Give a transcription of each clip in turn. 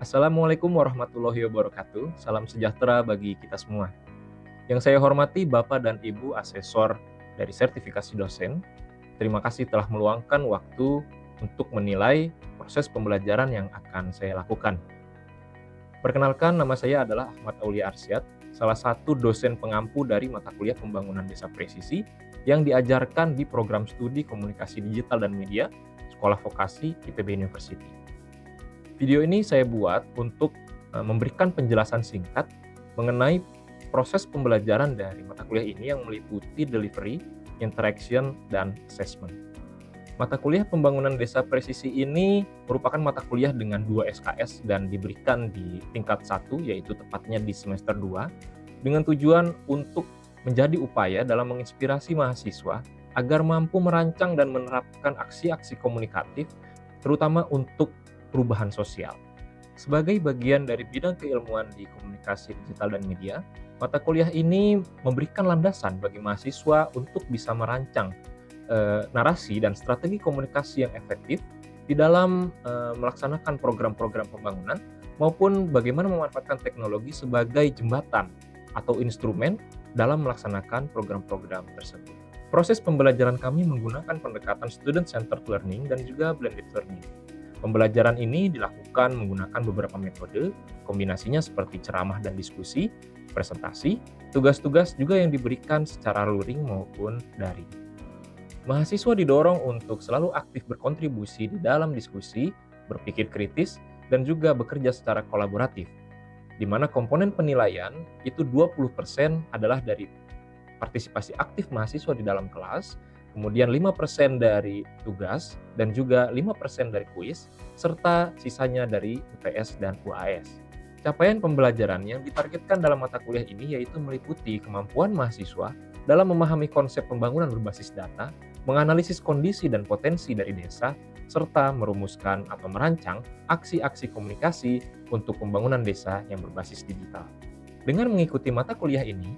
Assalamualaikum warahmatullahi wabarakatuh. Salam sejahtera bagi kita semua. Yang saya hormati Bapak dan Ibu asesor dari sertifikasi dosen, terima kasih telah meluangkan waktu untuk menilai proses pembelajaran yang akan saya lakukan. Perkenalkan, nama saya adalah Ahmad Aulia Arsyad, salah satu dosen pengampu dari mata kuliah Pembangunan Desa Presisi yang diajarkan di program studi Komunikasi Digital dan Media, Sekolah Vokasi IPB University. Video ini saya buat untuk memberikan penjelasan singkat mengenai proses pembelajaran dari mata kuliah ini yang meliputi delivery, interaction, dan assessment. Mata kuliah Pembangunan Desa Presisi ini merupakan mata kuliah dengan 2 SKS dan diberikan di tingkat 1, yaitu tepatnya di semester 2, dengan tujuan untuk menjadi upaya dalam menginspirasi mahasiswa agar mampu merancang dan menerapkan aksi-aksi komunikatif, terutama untuk perubahan sosial. Sebagai bagian dari bidang keilmuan di komunikasi digital dan media, mata kuliah ini memberikan landasan bagi mahasiswa untuk bisa merancang narasi dan strategi komunikasi yang efektif di dalam melaksanakan program-program pembangunan maupun bagaimana memanfaatkan teknologi sebagai jembatan atau instrumen dalam melaksanakan program-program tersebut. Proses pembelajaran kami menggunakan pendekatan student-centered learning dan juga blended learning. Pembelajaran ini dilakukan menggunakan beberapa metode, kombinasinya seperti ceramah dan diskusi, presentasi, tugas-tugas juga yang diberikan secara luring maupun daring. Mahasiswa didorong untuk selalu aktif berkontribusi di dalam diskusi, berpikir kritis, dan juga bekerja secara kolaboratif, di mana komponen penilaian itu 20% adalah dari partisipasi aktif mahasiswa di dalam kelas, kemudian 5% dari tugas, dan juga 5% dari kuis, serta sisanya dari UTS dan UAS. Capaian pembelajaran yang ditargetkan dalam mata kuliah ini yaitu meliputi kemampuan mahasiswa dalam memahami konsep pembangunan berbasis data, menganalisis kondisi dan potensi dari desa, serta merumuskan atau merancang aksi-aksi komunikasi untuk pembangunan desa yang berbasis digital. Dengan mengikuti mata kuliah ini,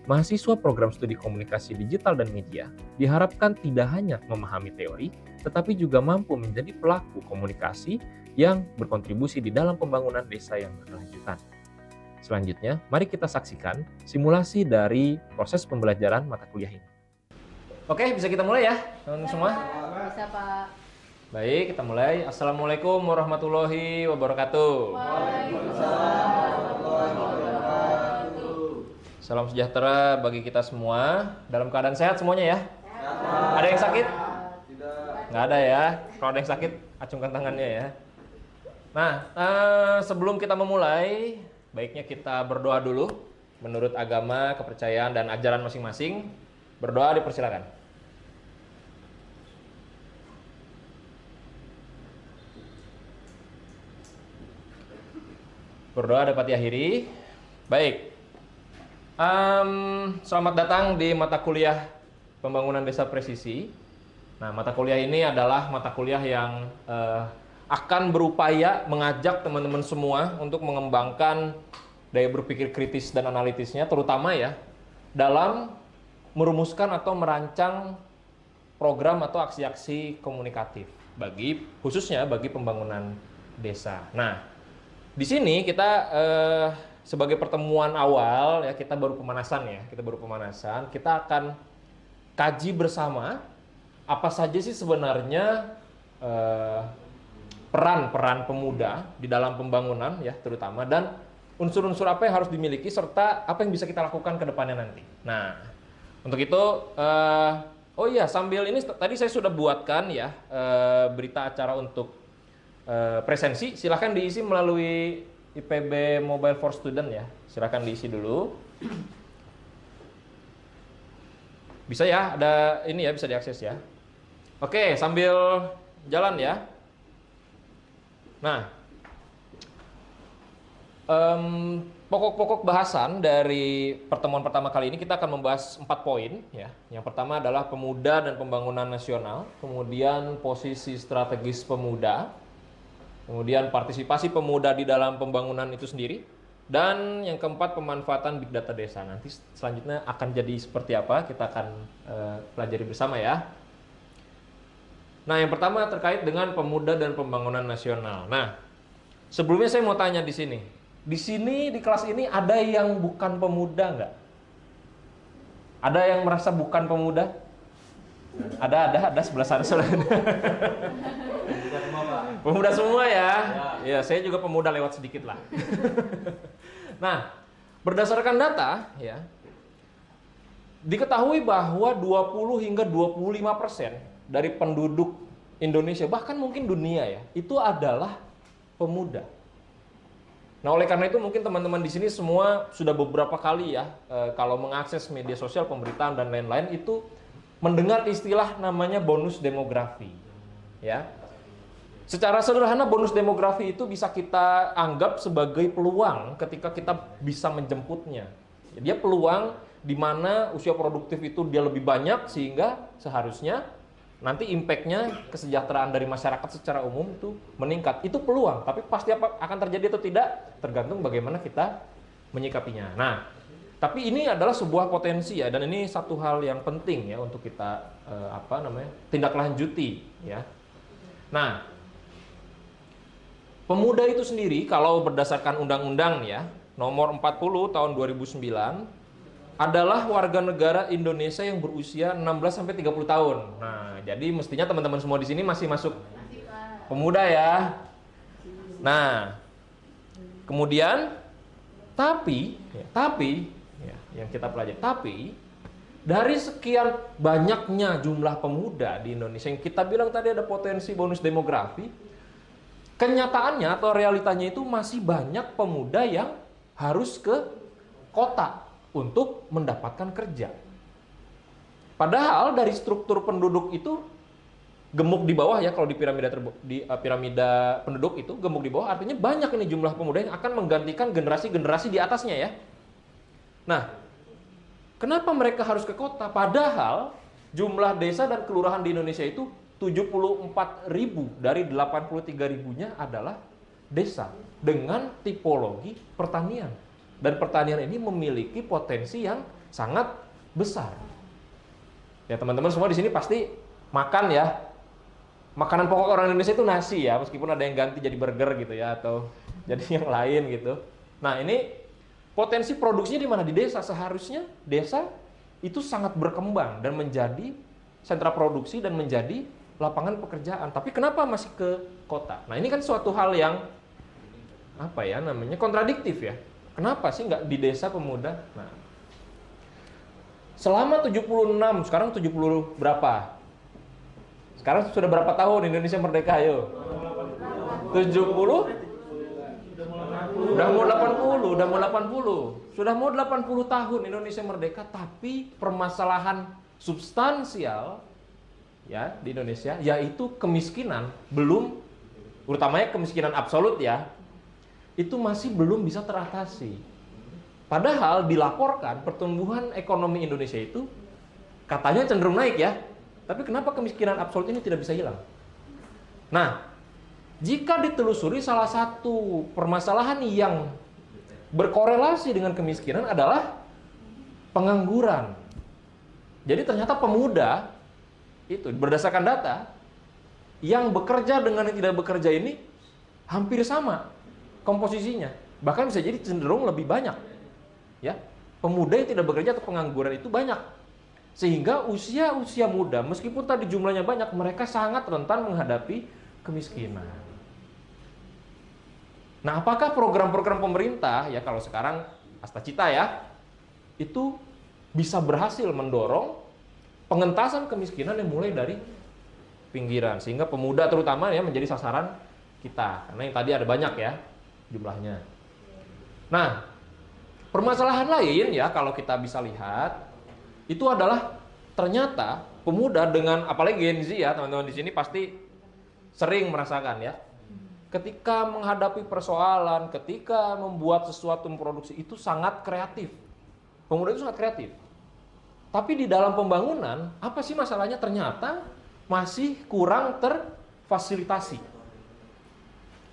mahasiswa program studi komunikasi digital dan media diharapkan tidak hanya memahami teori, tetapi juga mampu menjadi pelaku komunikasi yang berkontribusi di dalam pembangunan desa yang berkelanjutan. Selanjutnya, mari kita saksikan simulasi dari proses pembelajaran mata kuliah ini. Oke, bisa kita mulai ya, teman-teman semua? Bisa, Pak. Baik, kita mulai. Assalamualaikum warahmatullahi wabarakatuh. Salam sejahtera bagi kita semua. Dalam keadaan sehat semuanya ya? Sehat. Ada yang sakit? Tidak. Nggak ada ya. Kalau ada yang sakit, acungkan tangannya ya. Nah, sebelum kita memulai, baiknya kita berdoa dulu. Menurut agama, kepercayaan, dan ajaran masing-masing, berdoa dipersilakan. Berdoa dapat diakhiri. Baik. Selamat datang di mata kuliah Pembangunan Desa Presisi. Nah, mata kuliah ini adalah mata kuliah yang akan berupaya mengajak teman-teman semua untuk mengembangkan daya berpikir kritis dan analitisnya, terutama ya dalam merumuskan atau merancang program atau aksi-aksi komunikatif khususnya bagi pembangunan desa. Nah, di sini kita sebagai pertemuan awal ya, kita baru pemanasan, kita akan kaji bersama apa saja sih sebenarnya peran pemuda di dalam pembangunan ya, terutama, dan unsur-unsur apa yang harus dimiliki serta apa yang bisa kita lakukan ke depannya nanti. Nah, untuk itu oh iya, sambil ini tadi saya sudah buatkan ya berita acara untuk presensi, silahkan diisi melalui IPB Mobile for Student ya, silahkan diisi dulu. Bisa ya, ada ini ya, bisa diakses ya. Oke, sambil jalan ya. Nah, pokok-pokok bahasan dari pertemuan pertama kali ini kita akan membahas 4 poin ya. Yang pertama adalah pemuda dan pembangunan nasional, kemudian posisi strategis pemuda, kemudian partisipasi pemuda di dalam pembangunan itu sendiri, dan yang keempat pemanfaatan big data desa. Nanti selanjutnya akan jadi seperti apa, kita akan pelajari bersama ya. Nah, yang pertama terkait dengan pemuda dan pembangunan nasional. Nah, Sebelumnya saya mau tanya di sini. Di sini di kelas ini ada yang bukan pemuda nggak? Ada yang merasa bukan pemuda? Ada sebelah sana. Pemuda semua ya. Ya, saya juga pemuda lewat sedikit lah. Nah, berdasarkan data ya, diketahui bahwa 20 hingga 25% dari penduduk Indonesia, bahkan mungkin dunia ya, itu adalah pemuda. Nah, oleh karena itu mungkin teman-teman di sini semua sudah beberapa kali ya, kalau mengakses media sosial, pemberitaan dan lain-lain itu mendengar istilah namanya bonus demografi. Ya. Secara sederhana bonus demografi itu bisa kita anggap sebagai peluang ketika kita bisa menjemputnya. Dia peluang di mana usia produktif itu dia lebih banyak sehingga seharusnya nanti impact-nya kesejahteraan dari masyarakat secara umum itu meningkat. Itu peluang, tapi pasti akan terjadi atau tidak tergantung bagaimana kita menyikapinya. Nah, tapi ini adalah sebuah potensi ya, dan ini satu hal yang penting ya untuk kita tindak lanjuti ya. Nah, pemuda itu sendiri kalau berdasarkan undang-undang ya nomor 40 tahun 2009 adalah warga negara Indonesia yang berusia 16 sampai 30 tahun. Nah, jadi mestinya teman-teman semua di sini masih masuk pemuda ya. Nah, kemudian tapi ya, yang kita pelajari, tapi dari sekian banyaknya jumlah pemuda di Indonesia yang kita bilang tadi ada potensi bonus demografi, kenyataannya atau realitanya itu masih banyak pemuda yang harus ke kota untuk mendapatkan kerja. Padahal dari struktur penduduk itu gemuk di bawah ya, kalau di piramida penduduk itu gemuk di bawah, artinya banyak ini jumlah pemuda yang akan menggantikan generasi-generasi di atasnya ya. Nah, kenapa mereka harus ke kota? Padahal jumlah desa dan kelurahan di Indonesia itu 74.000 dari 83.000-nya adalah desa dengan tipologi pertanian. Dan pertanian ini memiliki potensi yang sangat besar. Ya, teman-teman semua di sini pasti makan ya. Makanan pokok orang Indonesia itu nasi ya, meskipun ada yang ganti jadi burger gitu ya, atau jadi yang lain gitu. Nah, ini potensi produksinya di mana? Di desa. Seharusnya desa itu sangat berkembang dan menjadi sentra produksi dan menjadi lapangan pekerjaan. Tapi kenapa masih ke kota? Nah, ini kan suatu hal yang kontradiktif ya. Kenapa sih nggak di desa pemuda? Nah, selama 76, sekarang 70 berapa? Sekarang sudah berapa tahun Indonesia merdeka, ayo? 70? Udah mau 80. Sudah mau 80 tahun Indonesia merdeka, tapi permasalahan substansial ya di Indonesia, yaitu kemiskinan belum, utamanya kemiskinan absolut ya, itu masih belum bisa teratasi. Padahal dilaporkan pertumbuhan ekonomi Indonesia itu katanya cenderung naik ya. Tapi kenapa kemiskinan absolut ini tidak bisa hilang? Nah, jika ditelusuri, salah satu permasalahan yang berkorelasi dengan kemiskinan adalah pengangguran. Jadi ternyata pemuda itu berdasarkan data yang bekerja dengan yang tidak bekerja ini hampir sama komposisinya, bahkan bisa jadi cenderung lebih banyak ya. Pemuda yang tidak bekerja atau pengangguran itu banyak, sehingga usia muda meskipun tadi jumlahnya banyak, mereka sangat rentan menghadapi kemiskinan. Nah, apakah program-program pemerintah ya, kalau sekarang Astacita ya, itu bisa berhasil mendorong pengentasan kemiskinan yang mulai dari pinggiran, sehingga pemuda terutama ya menjadi sasaran kita, karena yang tadi ada banyak ya jumlahnya. Nah, permasalahan lain ya kalau kita bisa lihat itu adalah ternyata pemuda dengan, apalagi Gen Z ya, teman-teman di sini pasti sering merasakan ya, ketika menghadapi persoalan, ketika membuat sesuatu, memproduksi itu sangat kreatif. Pemuda itu sangat kreatif. Tapi di dalam pembangunan, apa sih masalahnya? Ternyata masih kurang terfasilitasi.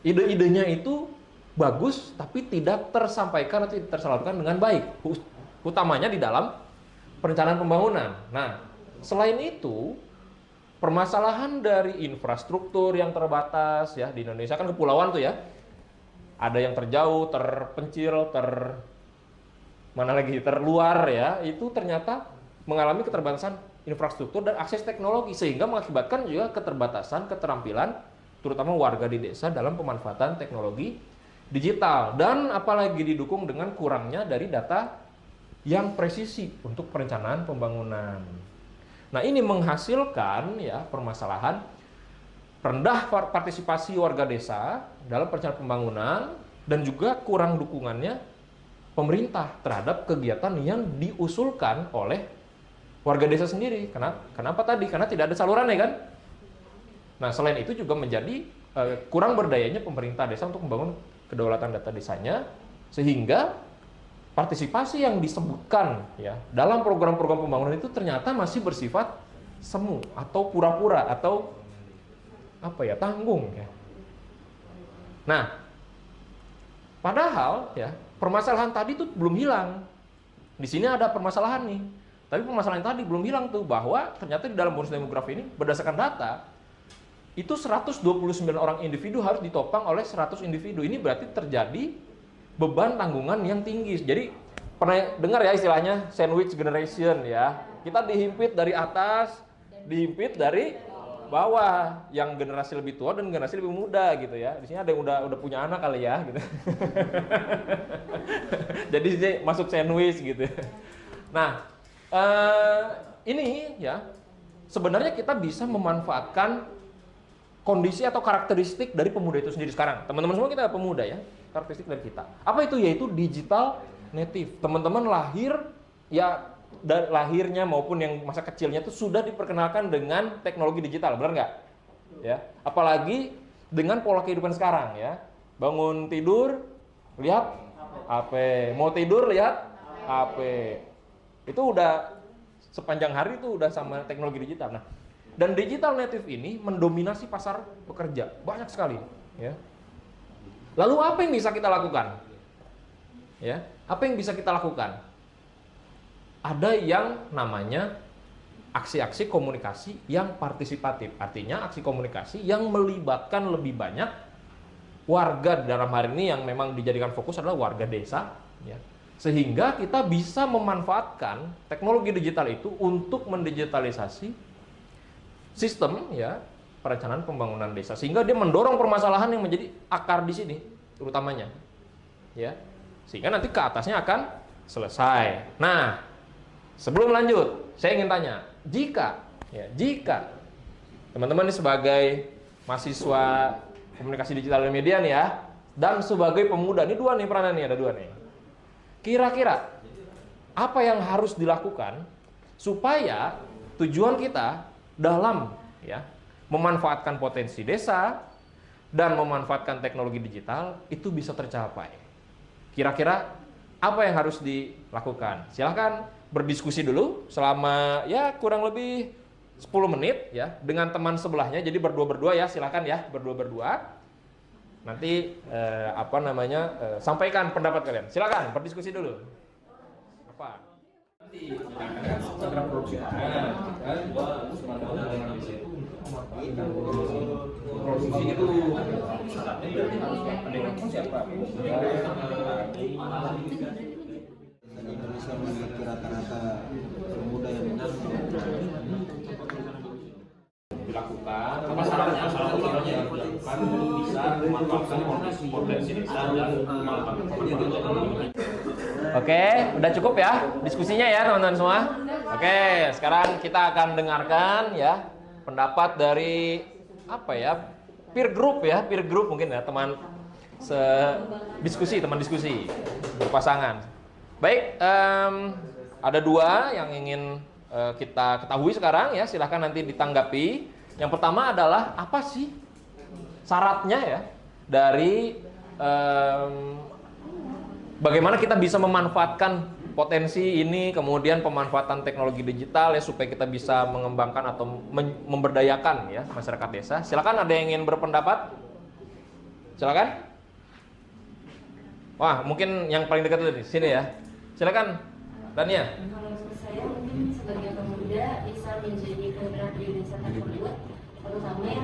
Ide-idenya itu bagus, tapi tidak tersampaikan atau tidak tersalurkan dengan baik, utamanya di dalam perencanaan pembangunan. Nah, selain itu, permasalahan dari infrastruktur yang terbatas ya, di Indonesia kan kepulauan tuh ya, ada yang terjauh, terpencil, mana lagi terluar ya, itu ternyata mengalami keterbatasan infrastruktur dan akses teknologi sehingga mengakibatkan juga keterbatasan keterampilan terutama warga di desa dalam pemanfaatan teknologi digital, dan apalagi didukung dengan kurangnya dari data yang presisi untuk perencanaan pembangunan. Nah, ini menghasilkan ya permasalahan rendah partisipasi warga desa dalam perencanaan pembangunan dan juga kurang dukungannya pemerintah terhadap kegiatan yang diusulkan oleh warga desa sendiri. Kenapa tadi? Karena tidak ada salurannya kan? Nah, selain itu juga menjadi kurang berdayanya pemerintah desa untuk membangun kedaulatan data desanya, sehingga partisipasi yang disebutkan ya dalam program-program pembangunan itu ternyata masih bersifat semu atau pura-pura atau tanggung ya. Nah, padahal ya permasalahan tadi itu belum hilang. Di sini ada permasalahan nih. Tapi permasalahan tadi belum hilang tuh, bahwa ternyata di dalam bonus demografi ini berdasarkan data itu 129 orang individu harus ditopang oleh 100 individu. Ini berarti terjadi beban tanggungan yang tinggi. Jadi pernah dengar ya istilahnya sandwich generation ya. Kita dihimpit dari atas, dihimpit dari bawah, yang generasi lebih tua dan generasi lebih muda gitu ya. Di sini ada yang udah punya anak kali ya gitu. Jadi ini masuk sandwich gitu. Nah, ini ya sebenarnya kita bisa memanfaatkan kondisi atau karakteristik dari pemuda itu sendiri sekarang. Teman-teman semua kita pemuda ya, karakteristik dari kita. Apa itu? Yaitu digital native. Teman-teman lahir ya, dari lahirnya maupun yang masa kecilnya itu sudah diperkenalkan dengan teknologi digital, benar nggak? Ya, apalagi dengan pola kehidupan sekarang ya. Bangun tidur lihat HP, mau tidur lihat HP. Itu udah sepanjang hari itu udah sama teknologi digital. Nah, dan digital native ini mendominasi pasar pekerja banyak sekali ya. Lalu apa yang bisa kita lakukan? Ya, apa yang bisa kita lakukan? Ada yang namanya aksi-aksi komunikasi yang partisipatif. Artinya aksi komunikasi yang melibatkan lebih banyak warga, dalam hari ini yang memang dijadikan fokus adalah warga desa ya. Sehingga kita bisa memanfaatkan teknologi digital itu untuk mendigitalisasi sistem ya perencanaan pembangunan desa, sehingga dia mendorong permasalahan yang menjadi akar di sini terutamanya ya, sehingga nanti ke atasnya akan selesai. Nah, sebelum lanjut saya ingin tanya, jika teman-teman ini sebagai mahasiswa komunikasi digital dan media nih ya, dan sebagai pemuda, ini dua nih peranan nih, ada dua nih, kira-kira apa yang harus dilakukan supaya tujuan kita dalam ya memanfaatkan potensi desa dan memanfaatkan teknologi digital itu bisa tercapai? Kira-kira apa yang harus dilakukan? Silahkan berdiskusi dulu selama ya kurang lebih 10 menit ya dengan teman sebelahnya. Jadi berdua-berdua ya, silahkan ya berdua-berdua. Nanti sampaikan pendapat kalian. Silakan berdiskusi dulu. Apa? Nanti program produksi pangan kita juga semangat produksi itu berarti harus pendengar siapa? Indonesia memiliki rata-rata pemuda yang dilakukan. Apa syaratnya? Syarat utamanya yang dilakukan bisa memanfaatkan potensi desa dan memanfaatkan. Oke, udah cukup ya diskusinya ya teman-teman semua. Oke, sekarang kita akan dengarkan ya pendapat dari peer group mungkin ya, teman diskusi berpasangan. Baik, ada dua yang ingin kita ketahui sekarang ya, silahkan nanti ditanggapi. Yang pertama adalah apa sih syaratnya ya dari bagaimana kita bisa memanfaatkan potensi ini, kemudian pemanfaatan teknologi digital ya supaya kita bisa mengembangkan atau memberdayakan ya masyarakat desa. Silakan, ada yang ingin berpendapat? Silakan. Wah, mungkin yang paling dekat dulu di sini ya. Silakan, Dania. Kalau saya mungkin sebagai pemuda bisa menjadi penggerak di desa tersebut, terutama ya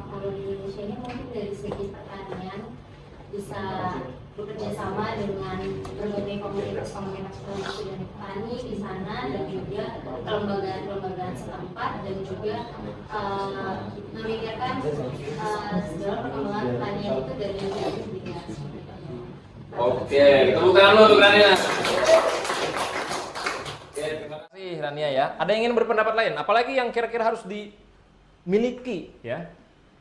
kalau di Indonesia ini mungkin dari segi pertanian bisa bekerja sama dengan berbagai komunitas-komunitas produksi dan petani di sana, dan juga kelembagaan-kelembagaan setempat, dan juga memikirkan segala perkembangan pertanian itu dari negara juga. Oke, tepuk tangan dulu untuk Rania. Oke, terima kasih Rania ya. Ada yang ingin berpendapat lain? Apalagi yang kira-kira harus dimiliki ya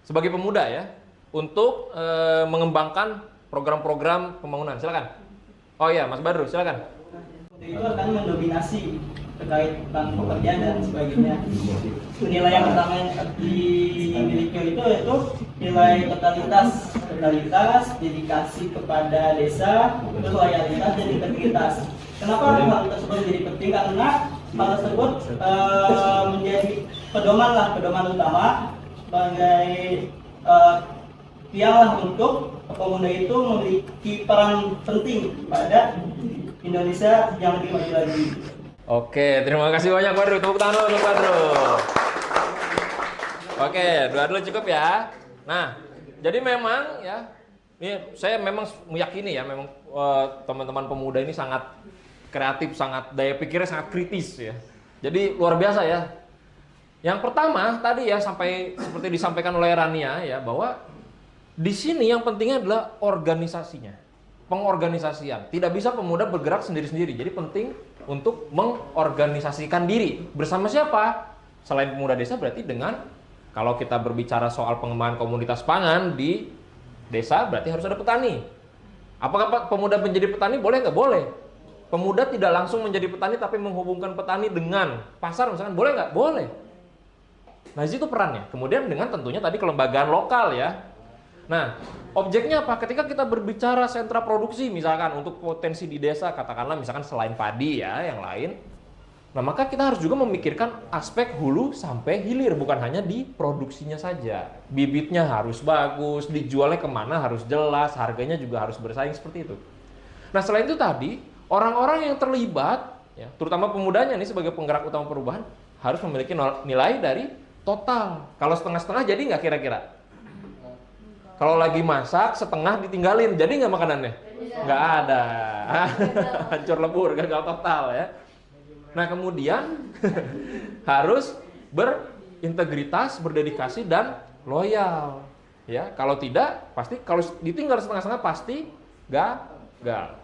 sebagai pemuda ya untuk mengembangkan program-program pembangunan. Silakan. Oh iya, Mas Badru, silakan. Itu akan mendominasi terkait tentang pekerjaan dan sebagainya. Nilai yang pertama yang dimiliki itu yaitu nilai totalitas, dedikasi kepada desa, terus loyalitas dan integritas. Kenapa hal tersebut menjadi penting? Karena hal tersebut menjadi pedoman utama sebagai tiang untuk pemuda itu memiliki peran penting pada Indonesia yang lebih maju lagi. Oke, terima kasih banyak Badru. Tepuk tangan dulu untuk Badru. Oke, dua dulu cukup ya. Nah, jadi memang ya, ini saya memang meyakini ya, memang teman-teman pemuda ini sangat kreatif, sangat daya pikirnya sangat kritis ya. Jadi luar biasa ya. Yang pertama tadi ya sampai seperti disampaikan oleh Rania ya, bahwa di sini yang pentingnya adalah organisasinya, pengorganisasian. Tidak bisa pemuda bergerak sendiri-sendiri. Jadi penting untuk mengorganisasikan diri. Bersama siapa? Selain pemuda desa berarti dengan, kalau kita berbicara soal pengembangan komunitas pangan di desa berarti harus ada petani. Apakah pemuda menjadi petani? Boleh nggak? Boleh. Pemuda tidak langsung menjadi petani tapi menghubungkan petani dengan pasar misalkan, boleh nggak? Boleh. Nah di situ perannya. Kemudian dengan tentunya tadi kelembagaan lokal ya. Nah objeknya apa? Ketika kita berbicara sentra produksi misalkan untuk potensi di desa, katakanlah misalkan selain padi ya yang lain, nah maka kita harus juga memikirkan aspek hulu sampai hilir, bukan hanya di produksinya saja. Bibitnya harus bagus, dijualnya kemana harus jelas, harganya juga harus bersaing seperti itu. Nah selain itu tadi, orang-orang yang terlibat, ya, terutama pemudanya nih sebagai penggerak utama perubahan, harus memiliki nilai dari total. Kalau setengah-setengah jadi nggak kira-kira? Kalau lagi masak setengah ditinggalin, jadi nggak makanannya? Nggak ada. Hancur lebur, gagal total ya. Nah kemudian harus berintegritas, berdedikasi dan loyal. Ya, kalau tidak pasti, kalau ditinggal setengah-setengah pasti gagal.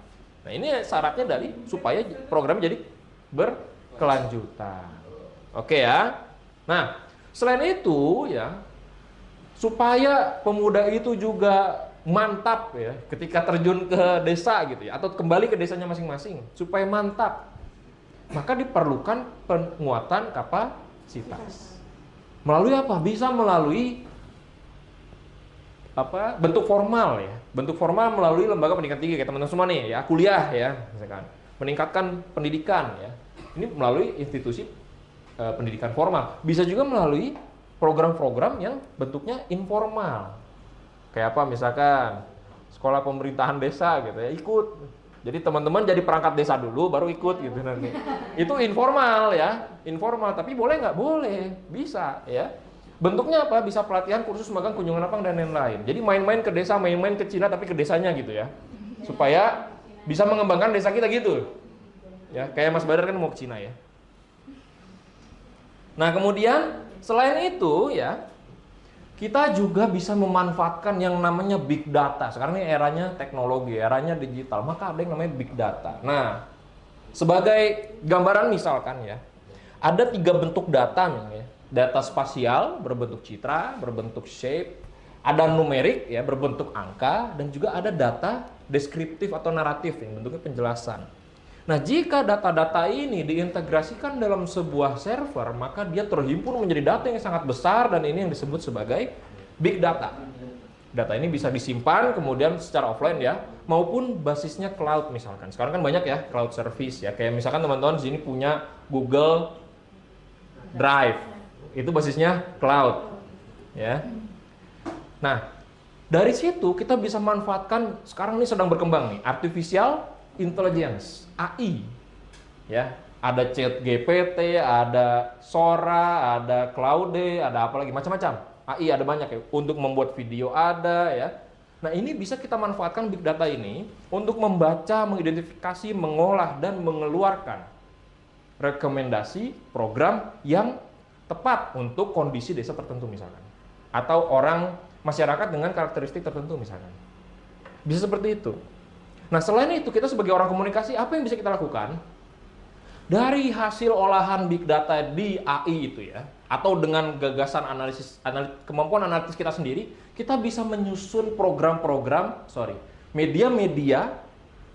Nah ini syaratnya dari supaya program jadi berkelanjutan. Oke ya. Nah selain itu ya, supaya pemuda itu juga mantap ya ketika terjun ke desa gitu ya, atau kembali ke desanya masing-masing, supaya mantap, maka diperlukan penguatan kapasitas. Melalui apa? Bisa melalui apa? Bentuk formal ya. Bentuk formal melalui lembaga pendidikan tinggi kayak teman-teman semua nih ya, kuliah ya, misalkan meningkatkan pendidikan ya. Ini melalui institusi pendidikan formal. Bisa juga melalui program-program yang bentuknya informal. Kayak apa misalkan sekolah pemerintahan desa gitu ya, ikut. Jadi teman-teman jadi perangkat desa dulu baru ikut gitu nanti. Itu informal ya, informal, tapi boleh nggak? Boleh, bisa ya. Bentuknya apa? Bisa pelatihan, kursus, magang, kunjungan lapang dan lain-lain. Jadi main-main ke desa, main-main ke Cina tapi ke desanya gitu ya. Supaya bisa mengembangkan desa kita gitu. Ya, kayak Mas Badar kan mau ke Cina ya. Nah, kemudian selain itu ya, kita juga bisa memanfaatkan yang namanya big data. Sekarang ini eranya teknologi, eranya digital, maka ada yang namanya big data. Nah, sebagai gambaran misalkan ya, ada 3 bentuk data misalnya. Data spasial berbentuk citra, berbentuk shape, ada numerik ya berbentuk angka, dan juga ada data deskriptif atau naratif yang bentuknya penjelasan. Nah, jika data-data ini diintegrasikan dalam sebuah server, maka dia terhimpun menjadi data yang sangat besar, dan ini yang disebut sebagai big data. Data ini bisa disimpan kemudian secara offline ya, maupun basisnya cloud misalkan. Sekarang kan banyak ya cloud service ya, kayak misalkan teman-teman di sini punya Google Drive. Itu basisnya cloud. Ya. Nah, dari situ kita bisa manfaatkan, sekarang ini sedang berkembang nih, artificial intelligence, AI, ya, ada Chat GPT, ada Sora, ada Claude, ada apa lagi, macam-macam. AI ada banyak ya, untuk membuat video ada ya. Nah, ini bisa kita manfaatkan big data ini untuk membaca, mengidentifikasi, mengolah, dan mengeluarkan rekomendasi program yang tepat untuk kondisi desa tertentu misalkan. Atau orang masyarakat dengan karakteristik tertentu misalkan. Bisa seperti itu. Nah, selain itu kita sebagai orang komunikasi, apa yang bisa kita lakukan? Dari hasil olahan big data di AI itu ya, atau dengan gagasan kemampuan analisis kita sendiri, kita bisa menyusun media-media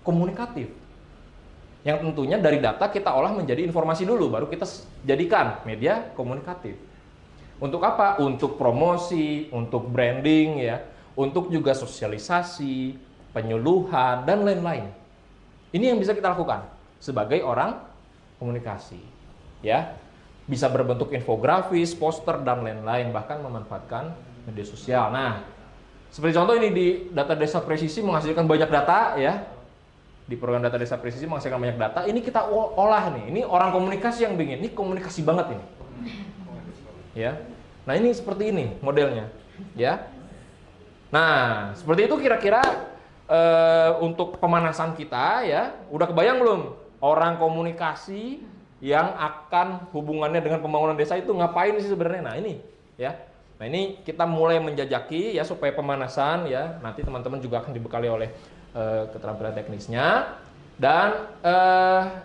komunikatif. Yang tentunya dari data kita olah menjadi informasi dulu, baru kita jadikan media komunikatif. Untuk apa? Untuk promosi, untuk branding ya, untuk juga sosialisasi, penyuluhan, dan lain-lain. Ini yang bisa kita lakukan sebagai orang komunikasi. Ya, bisa berbentuk infografis, poster, dan lain-lain, bahkan memanfaatkan media sosial. Nah, seperti contoh ini di data desa presisi menghasilkan banyak data ya. Di program data desa presisi menghasilkan banyak data. Ini kita olah nih. Ini orang komunikasi yang bikin. Ini komunikasi banget ini. Ya. Nah, ini seperti ini modelnya, ya. Nah, seperti itu kira-kira untuk pemanasan kita ya. Udah kebayang belum? Orang komunikasi yang akan hubungannya dengan pembangunan desa itu ngapain sih sebenarnya? Nah, ini ya. Nah, ini kita mulai menjajaki ya supaya pemanasan ya. Nanti teman-teman juga akan dibekali oleh keterampilan teknisnya. Dan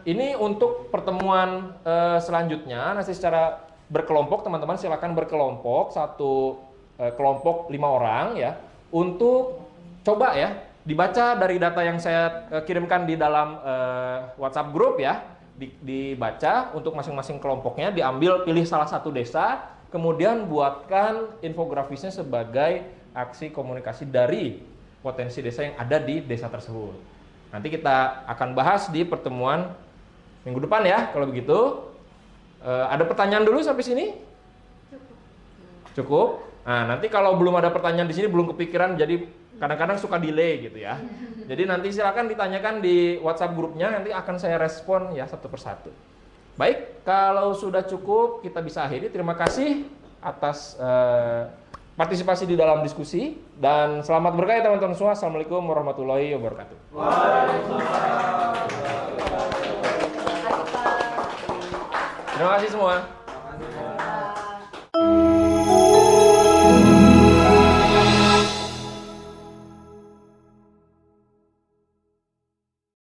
ini untuk pertemuan selanjutnya nanti secara berkelompok, teman-teman silakan berkelompok, satu kelompok 5 orang ya, untuk coba ya dibaca dari data yang saya kirimkan di dalam WhatsApp grup ya, dibaca untuk masing-masing kelompoknya, diambil, pilih salah satu desa, kemudian buatkan infografisnya sebagai aksi komunikasi dari potensi desa yang ada di desa tersebut. Nanti kita akan bahas di pertemuan minggu depan ya, kalau begitu. Ada pertanyaan dulu sampai sini? Cukup. Nah, nanti kalau belum ada pertanyaan di sini, belum kepikiran, jadi kadang-kadang suka delay gitu ya. Jadi nanti silakan ditanyakan di WhatsApp grupnya, nanti akan saya respon ya satu persatu. Baik, kalau sudah cukup kita bisa akhiri. Terima kasih atas partisipasi di dalam diskusi dan selamat berkah ya teman-teman semua. Assalamualaikum warahmatullahi wabarakatuh. Terima kasih semua.